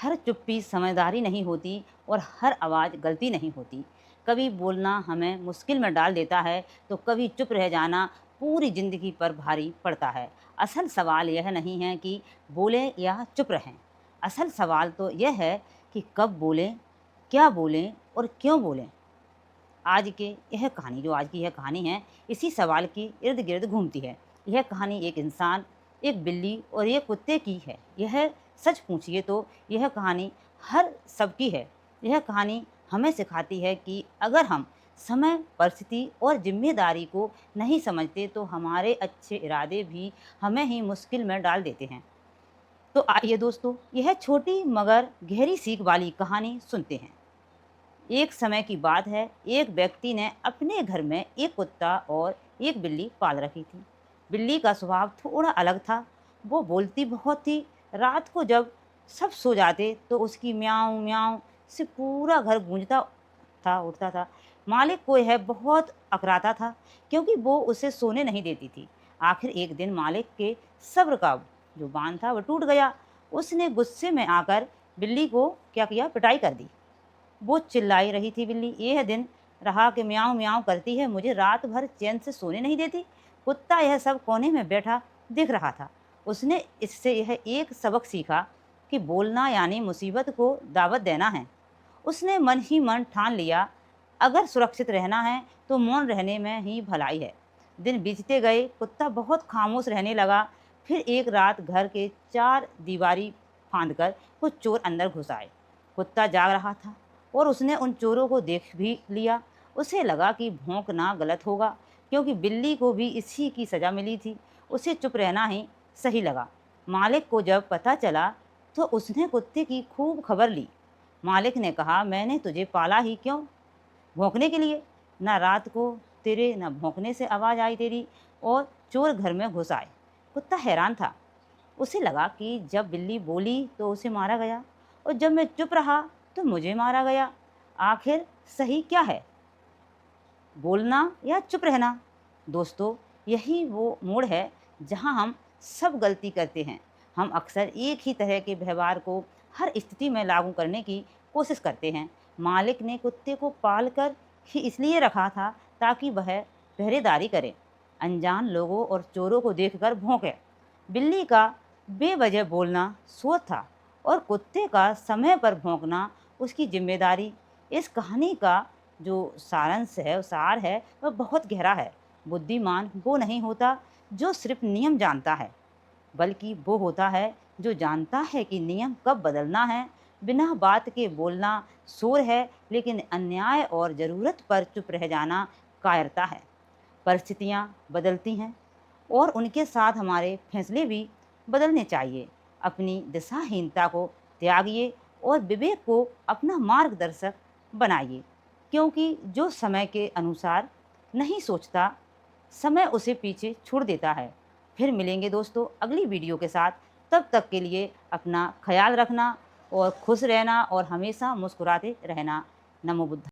हर चुप्पी समझदारी नहीं होती और हर आवाज़ गलती नहीं होती। कभी बोलना हमें मुश्किल में डाल देता है तो कभी चुप रह जाना पूरी ज़िंदगी पर भारी पड़ता है। असल सवाल यह नहीं है कि बोलें या चुप रहें। असल सवाल तो यह है कि कब बोलें, क्या बोलें और क्यों बोलें। आज की यह कहानी है, इसी सवाल के इर्द-गिर्द घूमती है। यह कहानी एक इंसान, एक बिल्ली और एक कुत्ते की है। यह सच पूछिए तो यह कहानी हर सबकी है। यह कहानी हमें सिखाती है कि अगर हम समय, परिस्थिति और ज़िम्मेदारी को नहीं समझते तो हमारे अच्छे इरादे भी हमें ही मुश्किल में डाल देते हैं। तो आइए दोस्तों, यह छोटी मगर गहरी सीख वाली कहानी सुनते हैं। एक समय की बात है, एक व्यक्ति ने अपने घर में एक कुत्ता और एक बिल्ली पाल रखी थी। बिल्ली का स्वभाव थोड़ा अलग था। वो बोलती बहुत थी। रात को जब सब सो जाते तो उसकी म्याऊं म्याऊं से पूरा घर गूंजता उठता था। मालिक को यह बहुत अकराता था क्योंकि वो उसे सोने नहीं देती थी। आखिर एक दिन मालिक के सब्र का जो बांध था वो टूट गया। उसने गुस्से में आकर बिल्ली को क्या किया, पिटाई कर दी। वो चिल्लाई रही थी बिल्ली, "यह दिन रहा कि म्याऊँ म्याऊँ करती है, मुझे रात भर चैन से सोने नहीं देती।" कुत्ता यह सब कोने में बैठा देख रहा था। उसने इससे यह एक सबक सीखा कि बोलना यानी मुसीबत को दावत देना है। उसने मन ही मन ठान लिया, अगर सुरक्षित रहना है तो मौन रहने में ही भलाई है। दिन बीतते गए, कुत्ता बहुत खामोश रहने लगा। फिर एक रात घर के चार दीवारी फांदकर कुछ चोर अंदर घुस आए। कुत्ता जाग रहा था और उसने उन चोरों को देख भी लिया। उसे लगा कि भौंकना गलत होगा क्योंकि बिल्ली को भी इसी की सज़ा मिली थी। उसे चुप रहना ही सही लगा। मालिक को जब पता चला तो उसने कुत्ते की खूब खबर ली। मालिक ने कहा, मैंने तुझे पाला ही क्यों, भौंकने के लिए? ना रात को तेरे ना भौंकने से आवाज़ आई तेरी और चोर घर में घुस आए। कुत्ता हैरान था। उसे लगा कि जब बिल्ली बोली तो उसे मारा गया और जब मैं चुप रहा तो मुझे मारा गया। आखिर सही क्या है, बोलना या चुप रहना? दोस्तों, यही वो मोड़ है जहाँ हम सब गलती करते हैं। हम अक्सर एक ही तरह के व्यवहार को हर स्थिति में लागू करने की कोशिश करते हैं। मालिक ने कुत्ते को पाल कर ही इसलिए रखा था ताकि वह पहरेदारी करे, अनजान लोगों और चोरों को देखकर भौंके। बिल्ली का बेवजह बोलना सोच था और कुत्ते का समय पर भौंकना उसकी जिम्मेदारी। इस कहानी का जो सार है वह बहुत गहरा है। बुद्धिमान वो नहीं होता जो सिर्फ नियम जानता है, बल्कि वो होता है जो जानता है कि नियम कब बदलना है। बिना बात के बोलना शोर है, लेकिन अन्याय और ज़रूरत पर चुप रह जाना कायरता है। परिस्थितियाँ बदलती हैं और उनके साथ हमारे फैसले भी बदलने चाहिए। अपनी दिशाहीनता को त्यागिए और विवेक को अपना मार्गदर्शक बनाइए, क्योंकि जो समय के अनुसार नहीं सोचता, समय उसे पीछे छोड़ देता है। फिर मिलेंगे दोस्तों अगली वीडियो के साथ। तब तक के लिए अपना ख्याल रखना और खुश रहना और हमेशा मुस्कुराते रहना। नमो बुद्धाय।